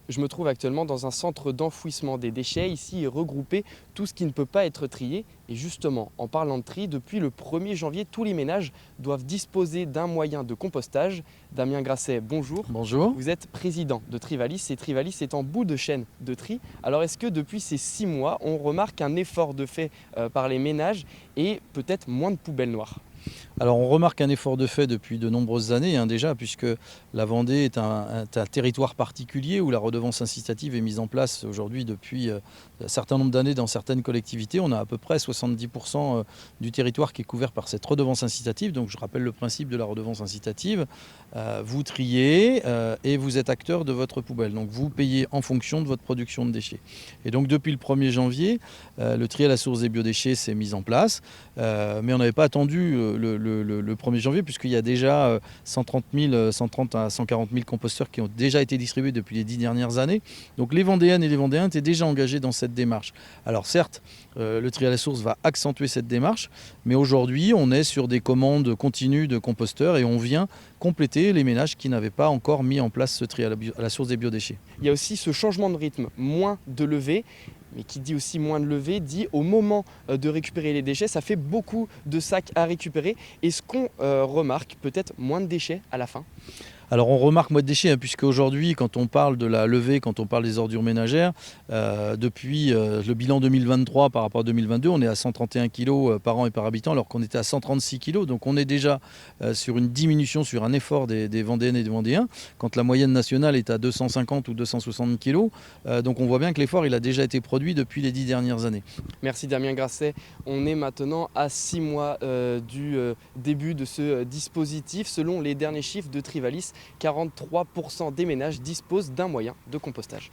Je me trouve actuellement dans un centre d'enfouissement des déchets. Ici est regroupé tout ce qui ne peut pas être trié. Et justement, en parlant de tri, depuis le 1er janvier, tous les ménages doivent disposer d'un moyen de compostage. Damien Grasset, bonjour. Bonjour. Vous êtes président de Trivalis et Trivalis est en bout de chaîne de tri. Alors est-ce que depuis ces 6 mois, on remarque un effort de fait par les ménages et peut-être moins de poubelles noires? Alors on remarque un effort de fait depuis de nombreuses années déjà, puisque la Vendée est un territoire particulier où la redevance incitative est mise en place aujourd'hui depuis un certain nombre d'années dans certaines collectivités. On a à peu près 70% du territoire qui est couvert par cette redevance incitative. Donc je rappelle le principe de la redevance incitative. Vous triez et vous êtes acteur de votre poubelle. Donc vous payez en fonction de votre production de déchets. Et donc depuis le 1er janvier, le tri à la source des biodéchets s'est mis en place. Mais on n'avait pas attendu le 1er janvier, puisqu'il y a déjà 130 à 140 000 composteurs qui ont déjà été distribués depuis les 10 dernières années. Donc les Vendéennes et les Vendéens étaient déjà engagés dans cette démarche. Alors certes, le tri à la source va accentuer cette démarche, mais aujourd'hui on est sur des commandes continues de composteurs et on vient compléter les ménages qui n'avaient pas encore mis en place ce tri à la source des biodéchets. Il y a aussi ce changement de rythme, moins de levée. Mais qui dit aussi moins de levée, dit au moment de récupérer les déchets, ça fait beaucoup de sacs à récupérer. Est-ce qu'on remarque peut-être moins de déchets à la fin? Alors on remarque moins de déchets, puisque aujourd'hui, quand on parle de la levée, quand on parle des ordures ménagères, depuis le bilan 2023 par rapport à 2022, on est à 131 kg par an et par habitant, alors qu'on était à 136 kg. Donc on est déjà sur une diminution, sur un effort des Vendéennes et des Vendéens, quand la moyenne nationale est à 250 ou 260 kg. Donc on voit bien que l'effort il a déjà été produit depuis les 10 dernières années. Merci Damien Grasset. On est maintenant à 6 mois du début de ce dispositif. Selon les derniers chiffres de Trivalis, 43% des ménages disposent d'un moyen de compostage.